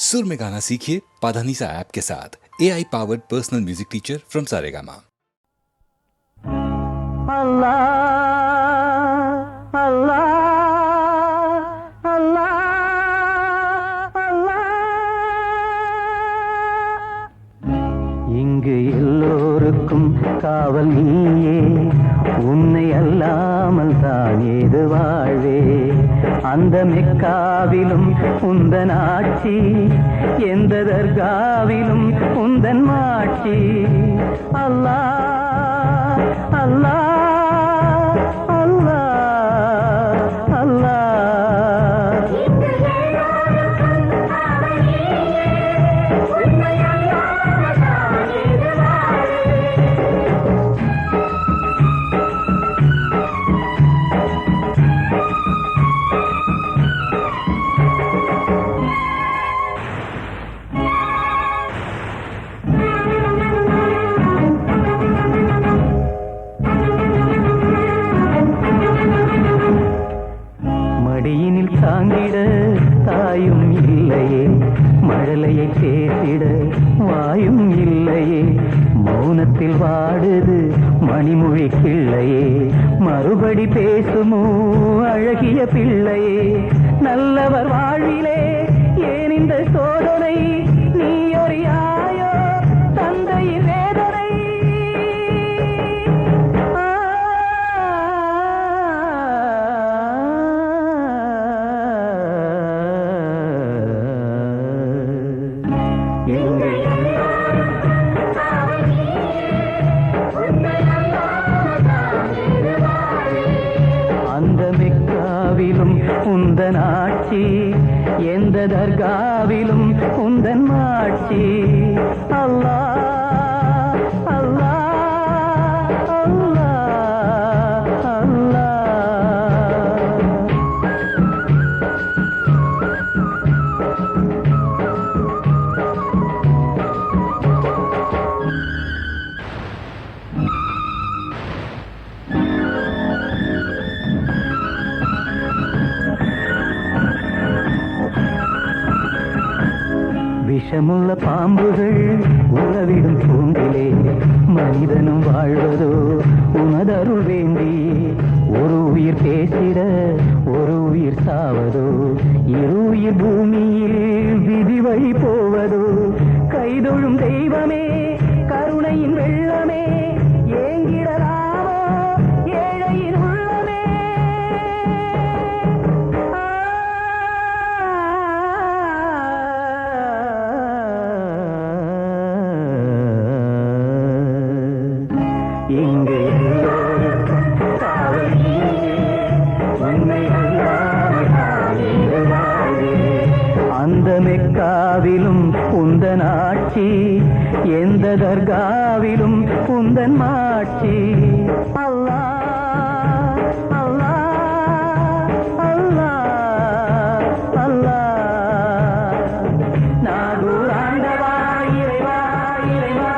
सुर में गाना सीखिए पाधानीसा ऐप के साथ। AI powered personal music teacher from Saregama. அல்லாஹ் அல்லாஹ் அல்லாஹ் அல்லாஹ். இங்கு எல்லோருக்கும் காவல் நீயே, உன்னை அல்லாமல் தான் ஏது வாழ்வே. அந்த மெக்காவிலும் உந்தன் ஆட்சி, எந்த தர்காவிலும் உந்தன் மாட்சி. அல்லாஹ் அல்லாஹ் அல்லாஹ் அல்லாஹ். மடியினில் தாங்கிட தாயும் இல்லையே, மழலையை பேசிட வாயும் இல்லையே. மௌனத்தில் வாடுது மணிமொழி கிள்ளையே, மறுபடி பேசுமோ அழகிய பிள்ளையே. நல்லவர் வாழ்விலே ஏன் இந்த சோதனை, நீ அறியாயோ தந்தையின் வேதனை. அந்த மெக்காவிலும் உந்தன் ஆட்சி, எந்த தர்காவிலும் உந்தன் மாட்சி. அல்லாஹ் அல்லாஹ் அல்லாஹ் அல்லாஹ். விஷமுள்ள பாம்புகள் உறவிடும் பூண்டிலே, மனிதனும் வாழ்வதோ உனதருள் வேண்டி. ஒரு உயிர் பேசிட ஒரு உயிர் சாவதோ, இரு உயிர் பூமியில் விதி வழி போவதோ. கைதொழும் தெய்வமே கருணையின் வெள்ளமே, ஏங்கிடலாமோ ஏழையின் உள்ளமே. இங்கு எல்லோருக்கும் காவல் நீயே, உன்னை அல்லாமல் நான் ஏது வாழ்வே. அந்த மெக்காவிலும் உந்தன் ஆட்சி, எந்த தர்காவிலும் உந்தன் மாட்சி. அல்லாஹ் அல்லாஹ் அல்லாஹ் அல்லாஹ். நாகூர் ஆண்டவா இறைவா இறைவா.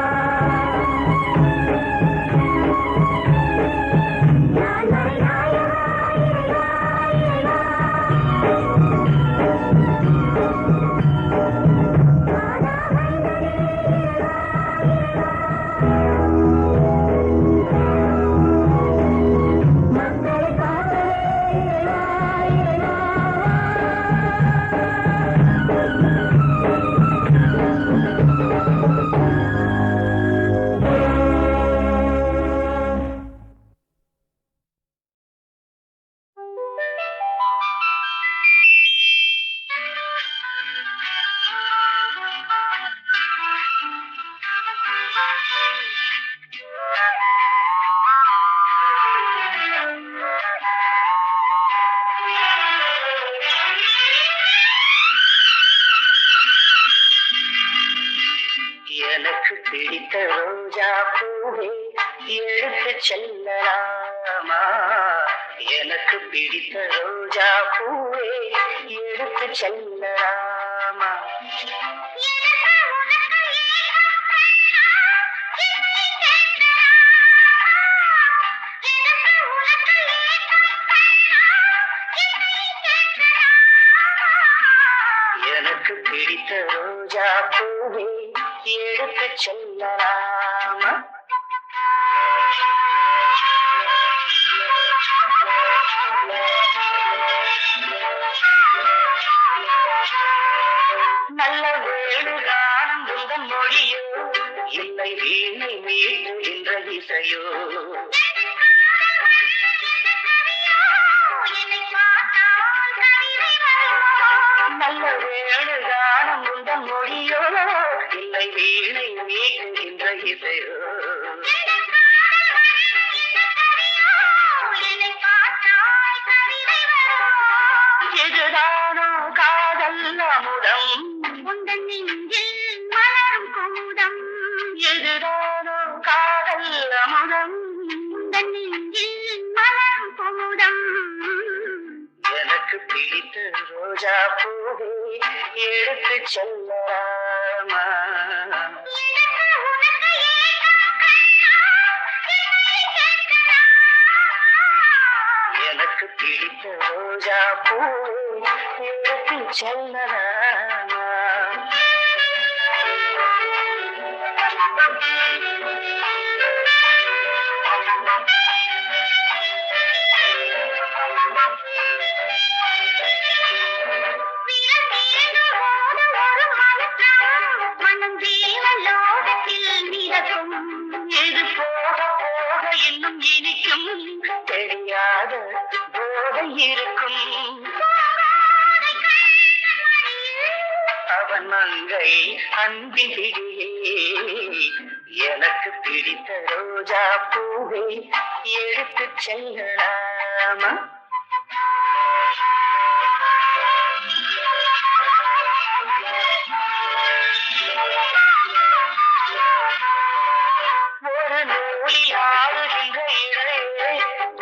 எனக்கு பிடித்த ரோஜா பூவே எடுத்து செல்லலாமா, எனக்கு பிடித்த ரோஜா பூவே எடுத்து செல்லலாமா. எனக்கு பிடித்த பிடித்த ரோஜா பூவே எடுத்து செல்லலாமா? நல்ல வேணுகானம் உந்தன் மொழியோ, இல்லை வீணை மீட்டுகின்ற இசையோ? நல்ல வேணுகானம் உந்தன் மொழியோ, இல்லை வீணை மீட்டுகின்ற இசையோ? எதுதானோ காதல் அமுதம் உந்தன் நெஞ்சில் மலரும் குமுதம்? எதுதானோ காதல் அமுதம் உந்தன் நெஞ்சில் மலரும் குமுதம்? எனக்கு பிடித்த ரோஜா பூவே எடுத்து செல்லலாமா? எனக்கு பிடித்த ரோஜா பூவே எடுத்து செல்லலாமா? இது போக போக இன்னும் இனிக்கும், தெரியாத போதை இருக்கும். அவன் மங்கை அன்பின் பிடியே, எனக்கு பிடித்த ரோஜா பூவை எடுத்து செல்லலாமா? ஒரு நூலில் ஆடுகின்ற இடையே,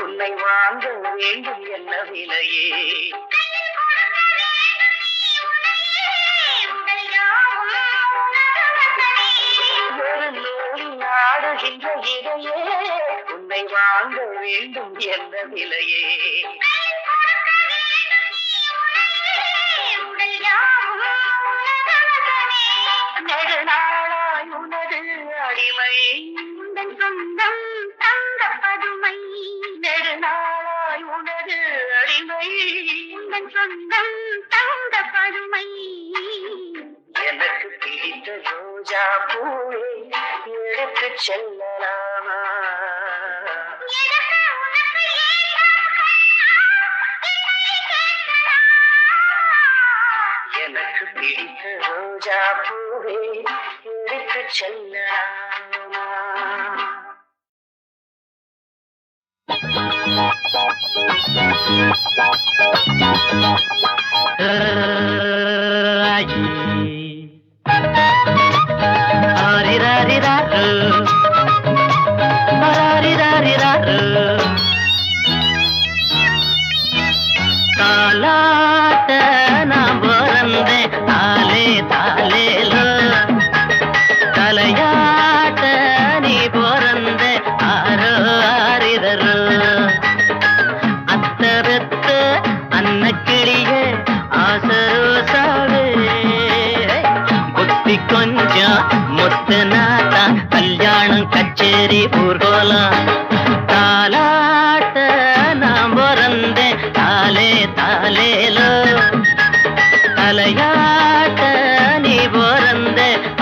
உன்னை வாங்க வேண்டும் என்ன விலையே? ஒரு நூலில் ஆடுகின்ற இடையே, உன்னை வாங்க வேண்டும் என்ன விலையே? நெடுநாளாய் உனது அடிமை உந்தன் சொந்தம் தங்க பதுமை. நெடுநாளாய் உனது அடிமை உந்தன் சொந்தம் தங்க பதுமை. எனக்கு பிடித்த ரோஜா பூவே எடுத்து செல்லலாமா? எனக்கு பிடித்த ரோஜா பூவே எடுத்து செல்லலாமா? தாலாட்ட நான் பிறந்தேன் தாலே தாலேலோ, தலையாட்ட நீ பிறந்த ஆரோ ஆரிதரோ. அத்தரத்த அன்னக்கிளிய ஆசரோசாவே, புத்தி கொஞ்சம் முத்துனாத்தா கல்யாணம் கச்சேரி ஊர்கோலம். தாலாட்ட நான் பிறந்தேன் தாலே தாலேலோ, தலையாட்ட நீ பிறந்த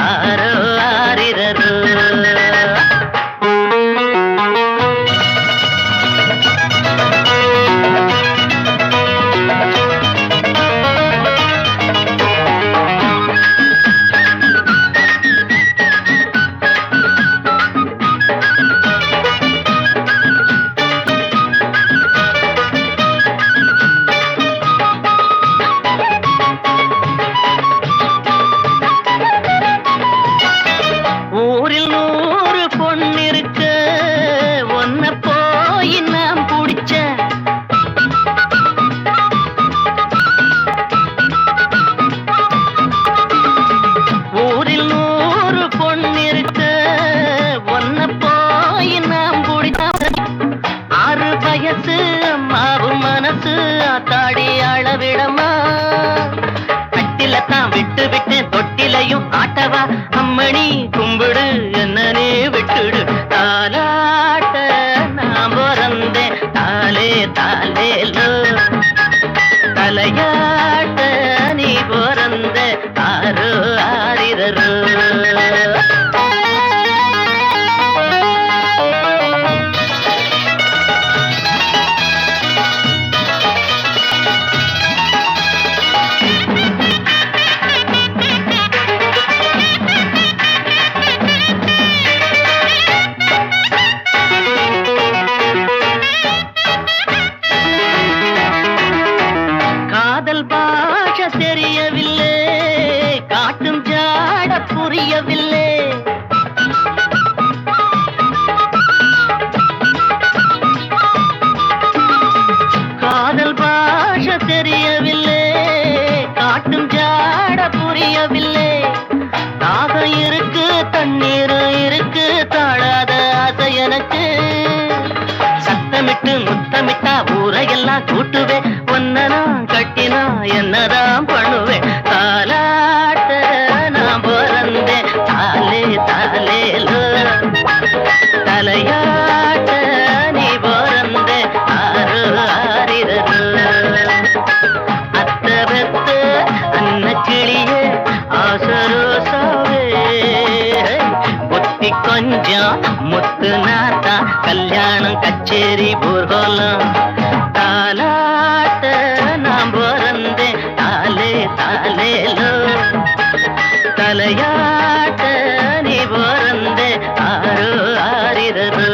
ஆரோ ஆரிரரோ. ஆரோ ஆரிரரோ. காதல் பாஷ தெரியவில்லை, காட்டும் ஜாட புரியவில்லை. காதல் பாஷ தெரியவில்லை, காட்டும் ஜாட புரியவில்லை. தாகம் இருக்கு, தண்ணீர் இருக்கு, தாழாத ஆசை எனக்கு. சத்தமிட்டு முத்தமிட்டா ஊரையெல்லாம் கூட்டுவேன், ஒன்னனா கட்டினா என்னதான் பண்ணுவேன். தாலாட்ட நான் பிறந்தேன், தாலே தாலேலோ. தலையாட்ட நீ பிறந்தே, ஆரோ ஆரிரரோ. அத்த பெத்த அன்ன கிளியே ஆசரோசாவே, புத்தி கொஞ்சம் முத்து நாத்தா, கல்யாணம் கச்சேரி ஊர்வலம். தாலாட்ட நான் பிறந்தேன், தாலே தாலேலோ. தலையாட்ட நீ பிறந்தே, ஆரோ ஆரிரரோ.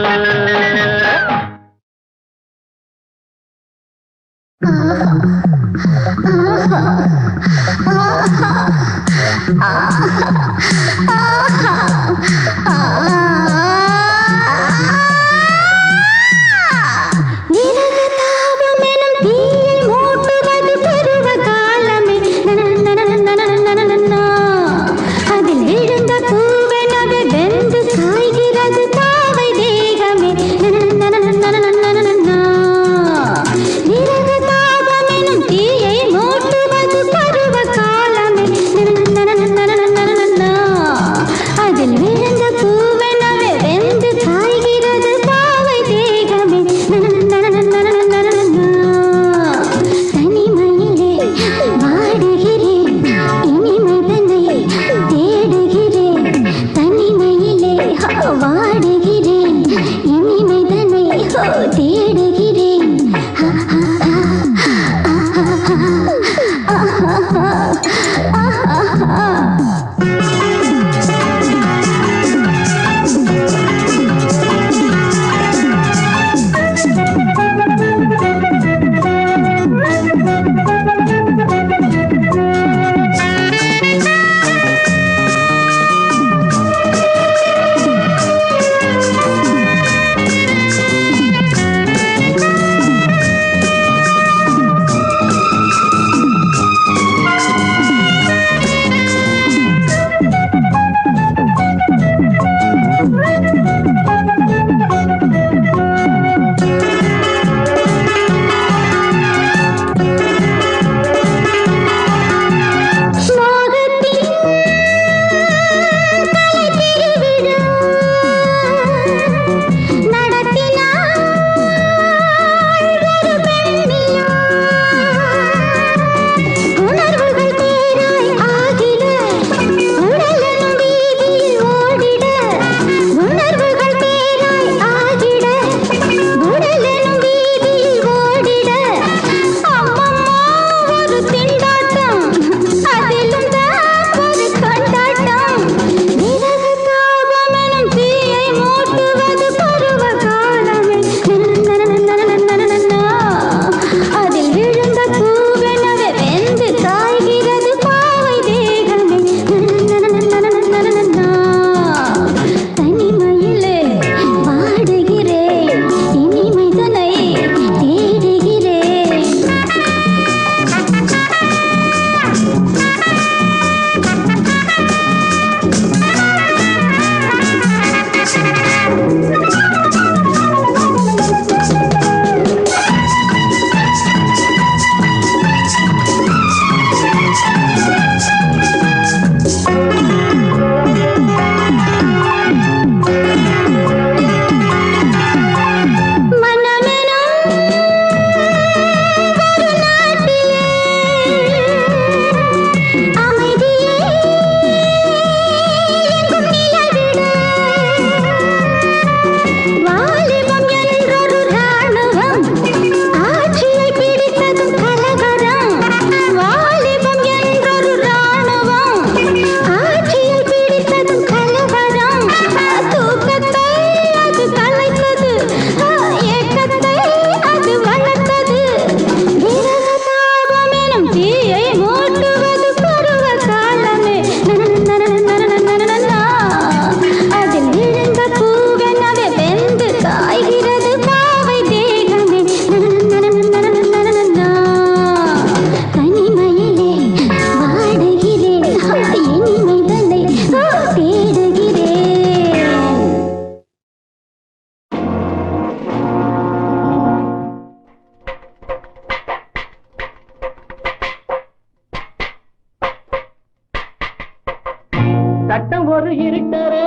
சட்டம் ஒரு இருட்டரே.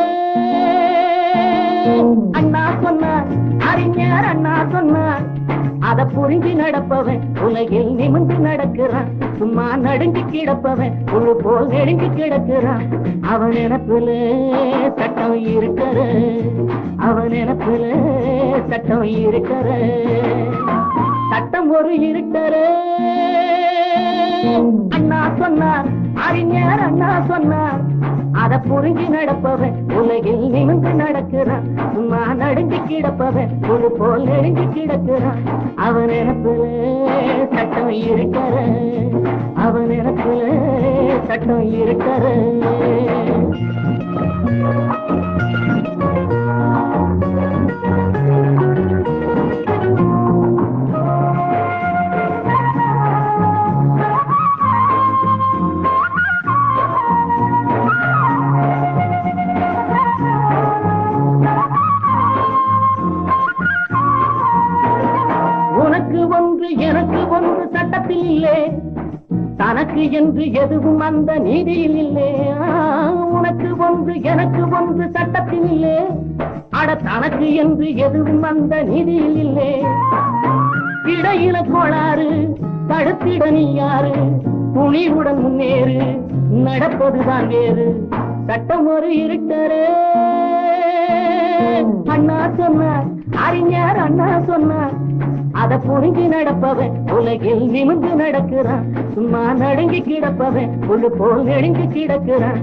அண்ணா சொன்னார், அறிஞர் அண்ணா சொன்னார், அத புரிஞ்சு நடப்பவன் உலகில் நிமிர்ந்து நடக்கிறான். சும்மா நடுங்கி கிடப்பவன் புழு போல் நெடுங்கி கிடக்கிறான். அவன் நினப்புல சட்டம் இருக்கிற, அவன் நினப்புல சட்டம் இருக்கிற. சட்டம் ஒரு இருட்டரே. அண்ணா சொன்னார், அறிஞர் அண்ணா சொன்னார், அத புரிஞ்சு நடப்பவன் உலகில் நிமிர்ந்து நடக்கிறான். சும்மா நடுங்கி கிடப்பவன் புழு போல் நெடுங்கி கிடக்கிறான். அவன் நினப்புல சட்டம் இருக்கிற, அவன் நினப்புல சட்டம் இருக்கிற. எனக்கு ஒன்று சட்டத்தில் இல்லை, தனக்கு என்று எதுவும் அந்த நீதியில் இல்லை. உனக்கு ஒன்று எனக்கு ஒன்று சட்டத்தில் இல்லை, அட தனக்கு என்று எதுவும் அந்த நீதியில் இல்லை. இடையில கோளாறு தடுத்திட நீ யாரு, துணிவுடன் முன்னேறு, நடப்பதுதான் வேறு. சட்டம் ஒரு இருட்டரே. அண்ணா சொன்னார், அறிஞர் அண்ணா சொன்னார், அத புரிஞ்சு நடப்பவன் உலகில் நிமிர்ந்து நடக்கிறான். சும்மா நடுங்கி கிடப்பவன் புழு போல் நெடுங்கி கிடக்கிறான்.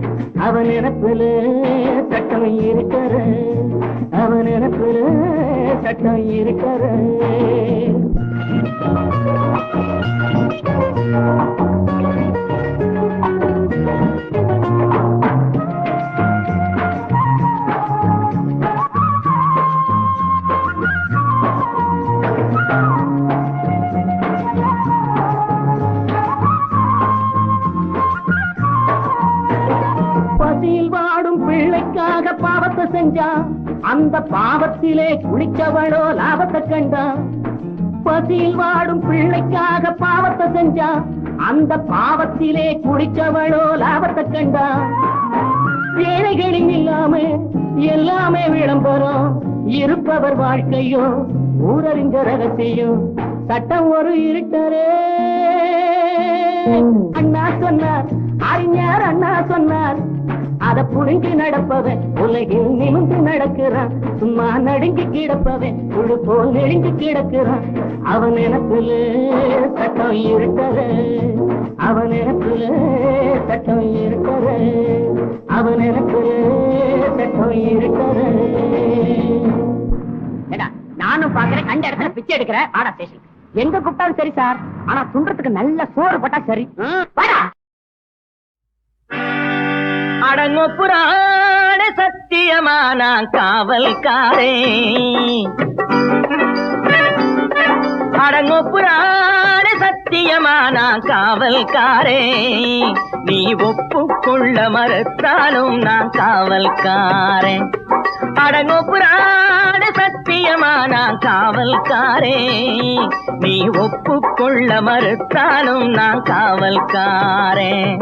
அவன் நினப்புல சட்டம் இருக்கிற, அவன் நினப்புல சட்டம் இருக்கிற. பிள்ளைக்காக பாவத்தை செஞ்சான், அந்த பாவத்திலே குளிச்சவளோ லாபத்தை கண்டான். பசியில் வாடும் பிள்ளைக்காக பாவத்தை செஞ்சான், அந்த பாவத்திலே குளிச்சவளோ லாபத்தை கண்டான். ஏழைகளின் இல்லாம எல்லாமே விளம்பரம், இருப்பவர் வாழ்க்கையோ ஊரறிஞ்ச ரகசியம். சட்டம் ஒரு இருட்டரே. அண்ணா சொன்னார், அறிஞர் அண்ணா சொன்னார், அத புரிஞ்சு நடப்பவன் உலகில் நிமிர்ந்து நடக்கிறான். சும்மா நடுங்கி கிடப்பவன் புழு போல் நெடுங்கி கிடக்கிறான். அவன் நினப்புல சட்டம் இருக்கிற, அவன் நினப்புல சட்டம் இருக்கிற, அவன் நினப்புல சட்டம் இருக்கிற. நானும் பாக்குறேன், கண்ட இடத்துல பிச்சை எடுக்கிற ஆடா ஸ்டேஷன். எங்க கூப்பிட்டாலும் சரி சார், ஆனா துன்றதுக்கு நல்ல சோறு போட்டா சரி. அடங்கொப்புறான சத்தியமான காவல்காரே, அடங்கொப்புறான சத்தியமான காவல்காரே, நீ ஒப்புக்கொள்ள மறுத்தாலும் நான் காவல்காரன். அடங்கொப்புறான சத்தியமான காவல்காரே, நீ ஒப்புக்கொள்ள மறுத்தாலும் நான் காவல்காரன்.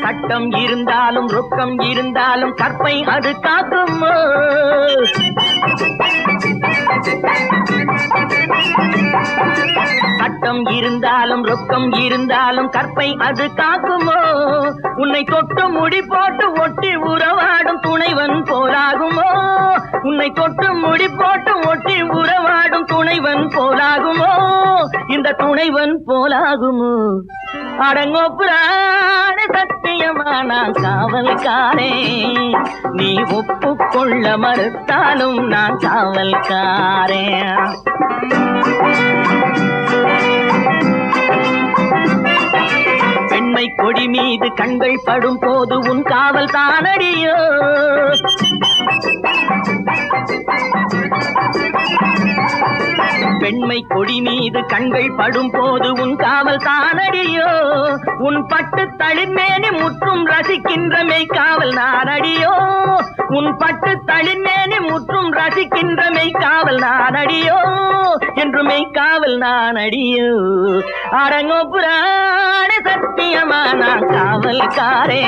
சட்டம் இருந்தாலும் ரொக்கம் இருந்தாலும் கற்பை அது காக்கும். சட்டம் இருந்தாலும் ரொக்கம் இருந்தாலும் கற்பை அது காக்குமோ? உன்னை தொட்டு முடி போட்டு ஒட்டி உறவாடும் துணைவன் போலாகுமோ? உன்னை தொட்டு முடி போட்டு ஒட்டி உறவாடும் துணைவன் போலாகுமோ? இந்த துணைவன் போலாகுமோ? அடங்கொப்புறான சத்தியமான காவல்காரே, நீ ஒப்புக்கொள்ள மறுத்தாலும் நான் காவல்காரே. பெண்மை கொடி மீது கண்கள் படும் போது உன் காவல் தானடியோ? வெண்மை கொடி மீது கண்கள் படும் போது உன் காவல் தானடியோ உன் பட்டு தளிர்மேனி முற்றும் ரசிக்கின்ற மெய்காவல் நானடியோ உன் பட்டு தளிர்மேனி முற்றும் ரசிக்கின்ற மெய்காவல் நானடியோ என்று மெய்காவல் நானடியோ அரங்கோ புராண சத்தியமான காவல்காரே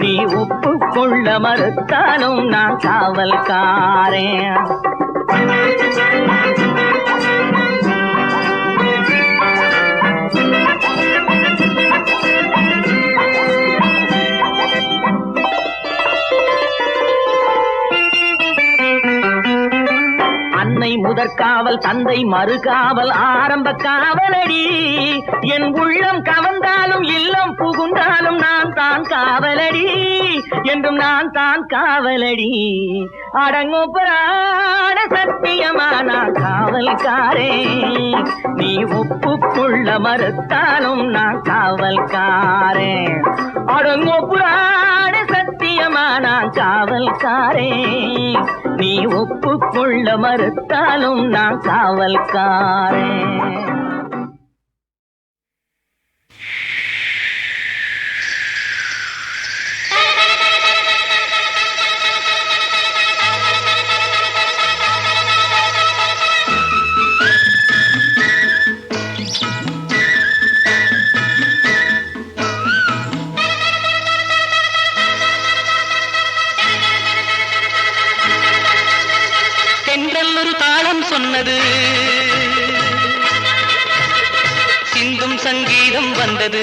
நீ ஒப்புக்கொள்ள மறுத்தாலும் நான் காவல்காரே அன்னை முதற்காவல் தந்தை மறுகாவல் ஆரம்ப காவலடி என் உள்ளம் கவர்ந்தாலும் இல்லம் புகுந்தாலும் நான் தான் காவலடி என்றும் நான் தான் காவலடி அடங்கோ புராண சத்தியமான காவல்காரே நீ ஒப்புக்கொள்ள மறுத்தாலும் நான் காவல்காரே அடங்கோ புராண சத்தியமான காவல்காரே நீ ஒப்புக்கொள்ள மறுத்தாலும் நான் காவல்காரே சொன்னது சிந்தும் சங்கீதம் வந்தது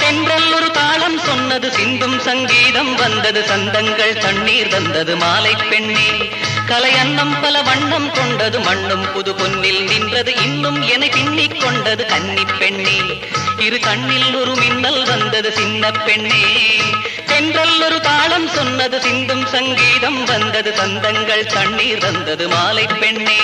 தென்றல் ஒரு தாளம் சொன்னது சிந்தும் சங்கீதம் வந்தது சந்தங்கள் தண்ணீர் வந்தது மாலை பெண்ணே கலை அன்னம் பல வண்ணம் கொண்டது மண்ணும் புது பொன்னில் நின்றது இன்னும் என பின்னிக் கொண்டது கன்னி பெண்ணே இரு கண்ணில் ஒரு மின்னல் வந்தது சின்ன பெண்ணே தென்றல் ஒரு தாளம் சொன்னது சிந்தும் சங்கீதம் வந்தது சந்தங்கள் தண்ணீர் வந்தது மாலை பெண்ணே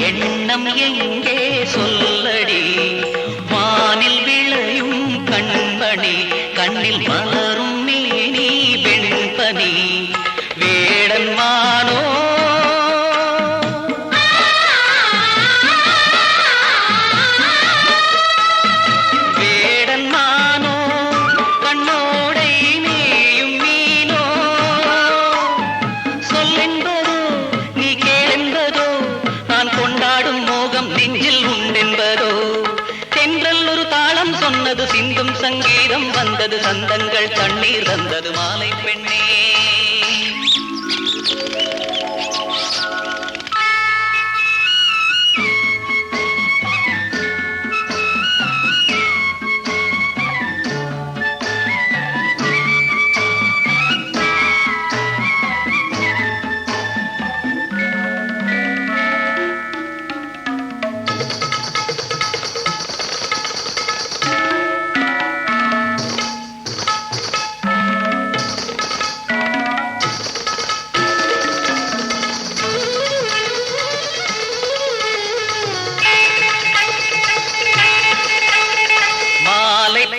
எண்ணம் எங்கே சொல்லடி வானில் விளையும் கண்மணி கண்ணில் மலரும் மேனி வெண்பனி வேடன் மானோ வேடன் மானோ கண்ணோடை நீயும் மீனோ சொல்லென்பதோ நீ கேளென்பதோ நான் கொண்டாடும் மோகம் நெஞ்சில் உண்டென்பதோ தென்றல் ஒரு தாளம் சொன்னது சிந்தும் சங்கீதம் வந்தது சந்தங்கள் தண்ணீர் வந்தது மாலை பெண்ணே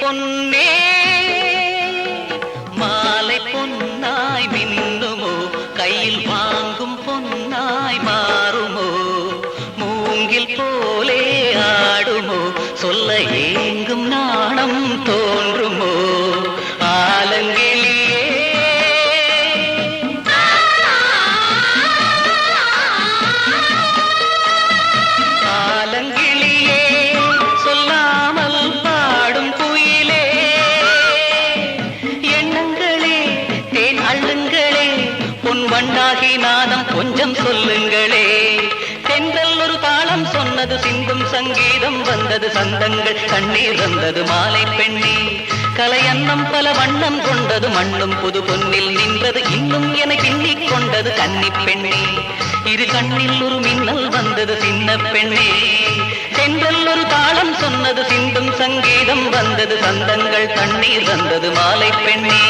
பொன்னே மாலை பொன்னாய் மின்னுமோ கையில் வாங்கும் பொன்னாய் மாறுமோ மூங்கில் போலே ஆடுமோ சொல்ல ஏங்கும் நாணம் தோன்றுமோ ஆலங்கிளியே ஆலங்கிளியே சொல்லாமல் பாடும் குயிலே எண்ணங்களே தேன் அள்ளுங்களே பொன் வண்டாகி நாதம் கொஞ்சம் சொல்லுங்களே தென்றல் ஒரு தாளம் சொன்னது சிந்தும் சங்கீதம் வந்தது சந்தங்கள் கண்ணீர் வந்தது மாலை பெண்ணே கலையன்னம் பல வண்ணம் கொண்டது மண்ணும் புது பொன்னில் நின்றது இன்னும் என பின்னிக் கொண்டது கன்னி பெண்ணே இரு கண்ணில் ஒரு மின்னல் வந்தது சின்ன பெண்ணே தென்றல் ஒரு தாளம் சொன்னது சிந்தும் சங்கீதம் வந்தது சந்தங்கள் கண்ணீர் வந்தது மாலை பெண்ணே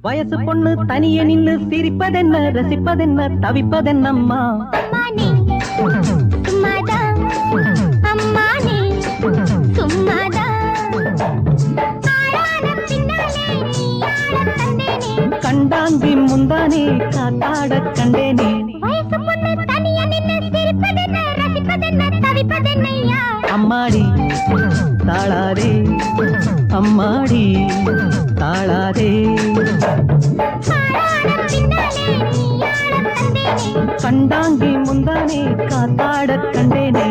வயசு பொண்ணு தனியே நின்னு சிரிப்பதென்ன ரசிப்பதென்ன தவிப்பதென்னம்மா கண்டாங்கி முந்தானே காத்தாட கண்டேனே அம்மாடி தாளாதே அம்மாடி தாளாதே கண்டாங்கி முந்தானே காத்தாட கண்டேனே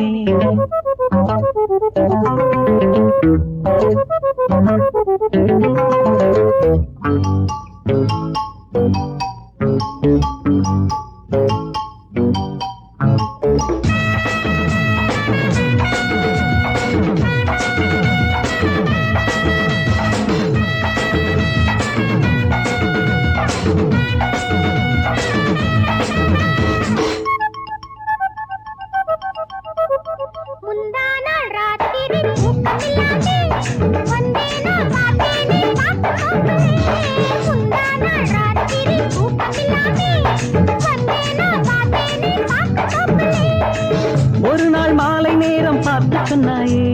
ஒரு நாள் மாலை நேரம் பார்த்து சொன்னாயே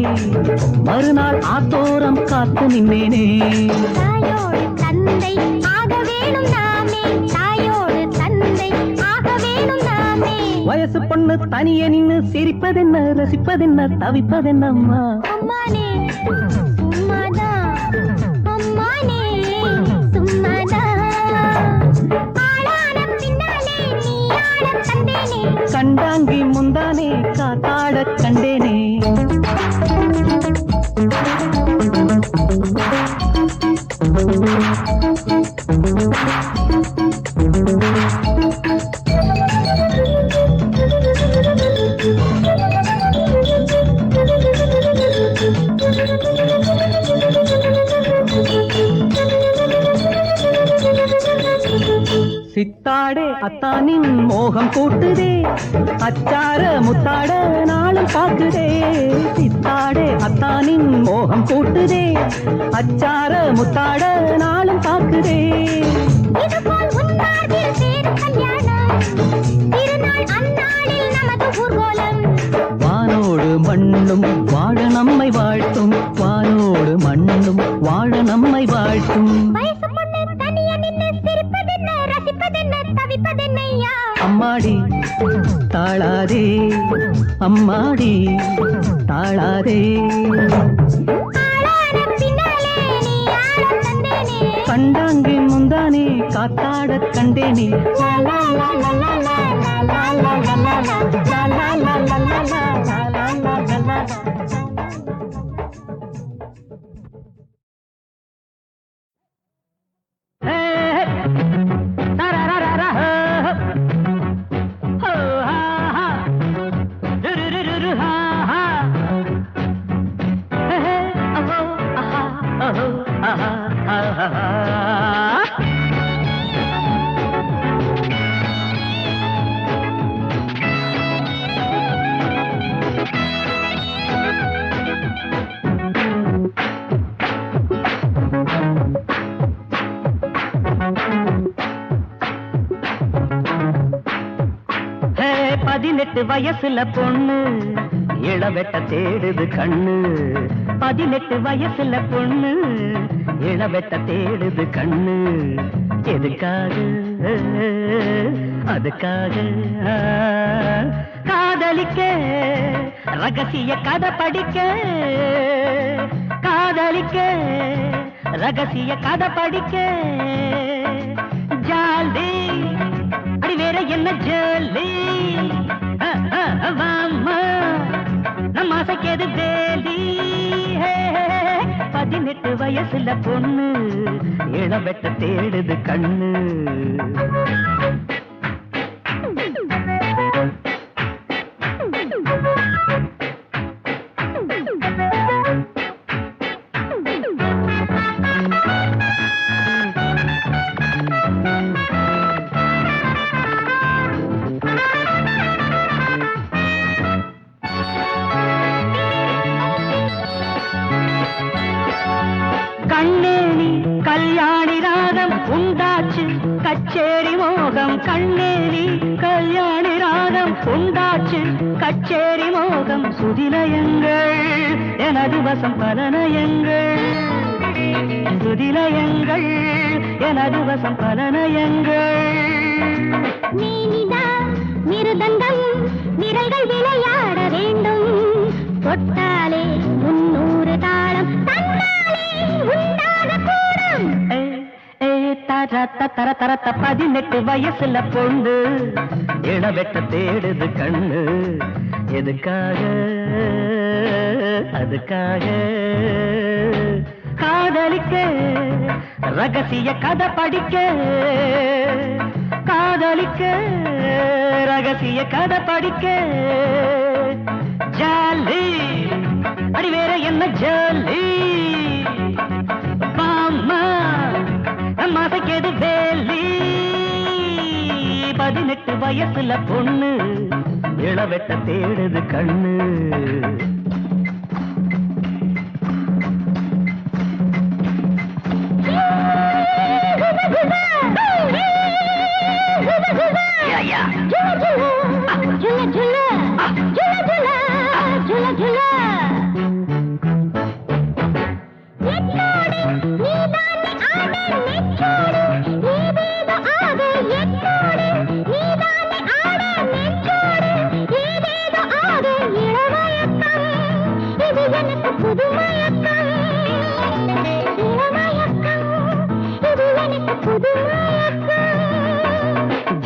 மறுநாள் ஆத்தோரம் காத்து நின்னேனே தாயோடு தந்தை ஆக வேணும் நாமே தாயோடு தந்தை ஆக வேணும் நாமே வயசு பொண்ணு தனியே நின்னு சிரிப்பதென்ன ரசிப்பதென்ன தவிப்பதென்னம்மா அம்மானே சும்மாதா அம்மானே சும்மாதா ஆளான பின்னாலே நீ ஆட தந்தேனே கண்டாங்கி முந்தானே காத்தாட கண்டேனே சித்தாடே அத்தானின் மோகம் கூட்டுதே அச்சார முத்தாட நாளும் பாக்குதே சித்தாடே அத்தானின் மோகம் கூட்டுதே அச்சார முத்தாட நாளும் பாக்குதே இதுபோல் உன்னார்வில் சேரு கல்யாணம் திருநாள் அந்நாளில் நமது ஊர்வலம் வானோடு மண்ணும் வாழ நம்மை வாழ்த்தும் வானோடு மண்ணும் வாழ நம்மை வாழ்த்தும் வயசு பொண்ணு தனியே நின்னு சிரிப்பதென்ன ரசிப்பதென்ன தவிப்பதென்னையா அம்மாடி தாளாதே அம்மாடி தாளாதே ஆளான பின்னாலே நீ ஆட தந்தேனே கண்டாங்கி முந்தானே காத்தாட கண்டேனே லா லா லா லா லா லா லா லா லா லா லா லா லா லா லா லா லா லா. பதினெட்டு வயசுல பொண்ணு இளவெட்ட தேடுது கண்ணு 18 வயசுல பொண்ணு இளவெட்ட தேடுது கண்ணு. எதுக்காக? அதுக்காக காதலிக்க, ரகசிய கதை படிக்க. காதலிக்க, ரகசிய கதை படிக்க. ஜாலி அடி வேற என்ன ஜாலி. வாம்மா நம்ம ஆசைக்கேது வேலி. 18 வயசுல பொண்ணு இளவெட்ட தேடுது கண்ணு. கண்ணேனி கல்யாணி ராகம் உண்டாச்சு கச்சேரி மோகம். கண்ணேனி கல்யாணி ராகம் உண்டாச்சு கச்சேரி மோகம். சுதிலயங்கள் எனது வசம் பலநயங்கள். சுதிலயங்கள் எனது வசம் பலநயங்கள். நீனிதான் மிருதங்கம் நிரல்கள் விளையாட வேண்டும். தொட்டாலே 300 தாளம் தன்னாலே உண்டாக கூடும். தர தரத்த 18 வயசுல பொண்ணு இளவெட்ட தேடுது கண்ணு. எதுக்காக? அதுக்காக காதலிக்க, ரகசிய கதை படிக்க. காதலிக்க, ரகசிய கதை படிக்க. ஜாலி அடி வேற என்ன ஜாலி. பாம்மா நம்ம ஆசைக்கேது வேலி. 18 வயசுல பொண்ணு இளவெட்ட தேடுது கண்ணு.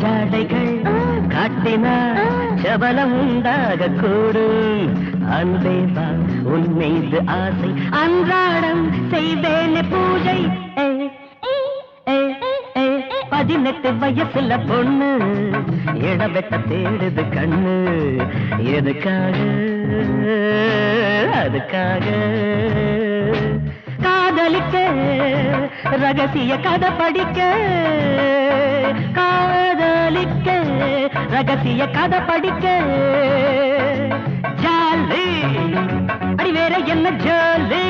ஜாடைகள் காட்டினால் சபலம் உண்டாக கூடும். அன்பேவா உன் மீது ஆசை அன்றாடம் செய்வேனே பூஜை. 18 வயசுல பொண்ணு இளவெட்ட தேடுது கண்ணு. எதுக்காக? அதுக்காக காதலிக்க, ரகசிய கதை படிக்க. காதலிக்க, ரகசிய கதை படிக்க. ஜாலி அடி வேற என்ன ஜாலி.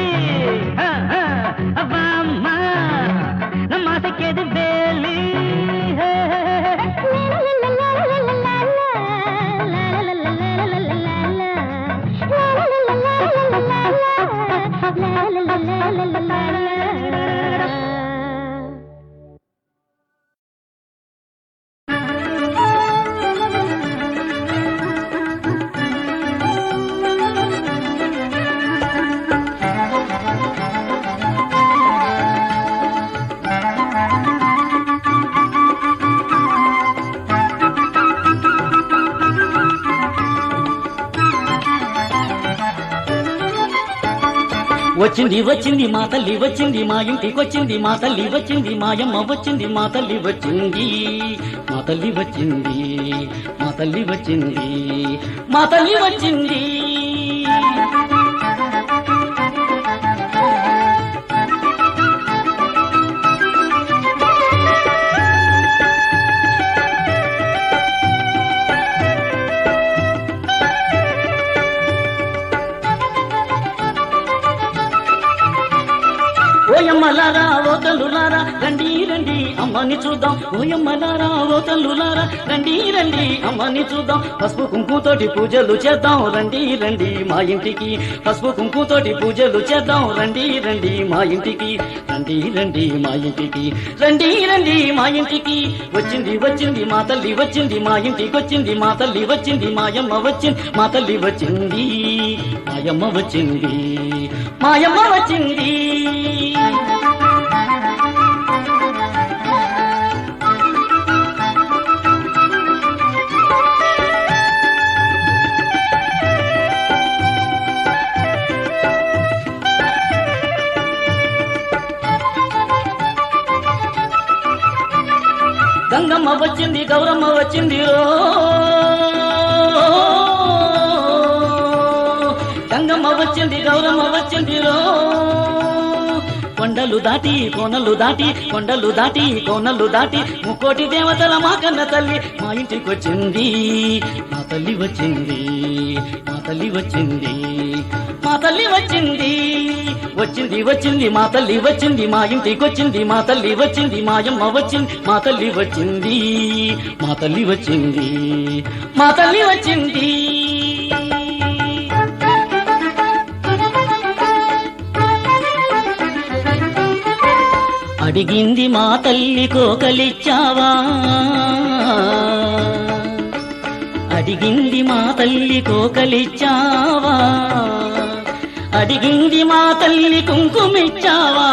வாம்மா நம்ம ஆசைக்கேது வேலி. వచ్చింది వచ్చింది మా తల్లి వచ్చింది మా ఇంటికి వచ్చింది మా తల్లి వచ్చింది మాయమ్మ వచ్చింది మా తల్లి వచ్చింది మా తల్లి వచ్చింది మా తల్లి వచ్చింది మా తల్లి వచ్చింది. ఓయమ్మలారా ఓ తల్లులారా రండి రండి అమ్మని చూద్దాం, ఓయమ్మలారా ఓ తల్లులారా రండి రండి అమ్మని చూద్దాం. పసుపు కుంకుతోటి పూజలు చేద్దాం రండి రండి మా ఇంటికి, పసుపు కుంకుతోటి పూజలు చేద్దాం రండి రండి మా ఇంటికి, రండి రండి మా ఇంటికి, రండి రండి మా ఇంటికి. వచ్చింది వచ్చింది మా తల్లి వచ్చింది, మా ఇంటికి వచ్చింది మా తల్లి వచ్చింది, మాయమ్మ వచ్చింది మా తల్లి వచ్చింది, మాయమ్మ వచ్చింది మాయమ్మ వచ్చింది. గంగమ్మ వచ్చింది గౌరమ్మ వచ్చింది రో, గంగమ్మ వచ్చింది గౌరమ్మ వచ్చింది రో. కొండలు దాటి కోనలు దాటి, కొండలు దాటి కోనలు దాటి, ముక్కోటి దేవతల మా కన్న తల్లి మా ఇంటికి వచ్చింది, మా తల్లి వచ్చింది మా తల్లి వచ్చింది మా తల్లి వచ్చింది. వచ్చింది వచ్చింది మా తల్లి వచ్చింది, మా ఇంటికి వచ్చింది మా తల్లి వచ్చింది, మాయమ్మ వచ్చింది మా తల్లి వచ్చింది, మా తల్లి వచ్చింది మా తల్లి వచ్చింది. అడిగింది మా తల్లి కోకలిచ్చావా, అడిగింది మా తల్లి కోకలిచ్చావా, అడిగింది మా తల్లి కుంకుమిచ్చావా.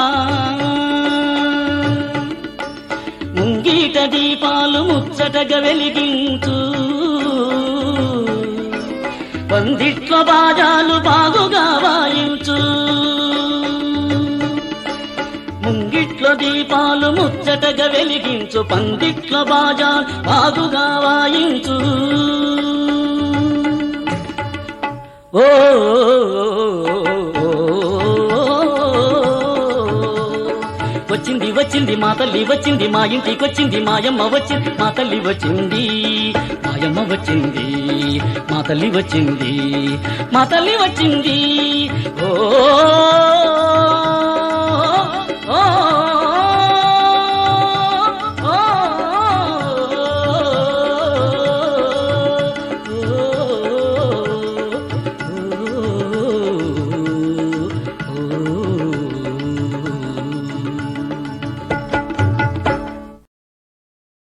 ముంగీట దీపాలు ముచ్చటగా వెలిగించు, పందిట్ల బాజాలు బాగుగా వాయించు, ముంగిట్లో దీపాలు ముచ్చటగా వెలిగించు, పందిట్ల బాజాలు బాగుగా వాయించు. ఓ వచ్చింది వచ్చింది మా తల్లి వచ్చింది, మా ఇంటికి వచ్చింది మాయమ్మ వచ్చింది మా తల్లి వచ్చింది, మాయమ్మ వచ్చింది మా తల్లి వచ్చింది మా తల్లి వచ్చింది. ఓ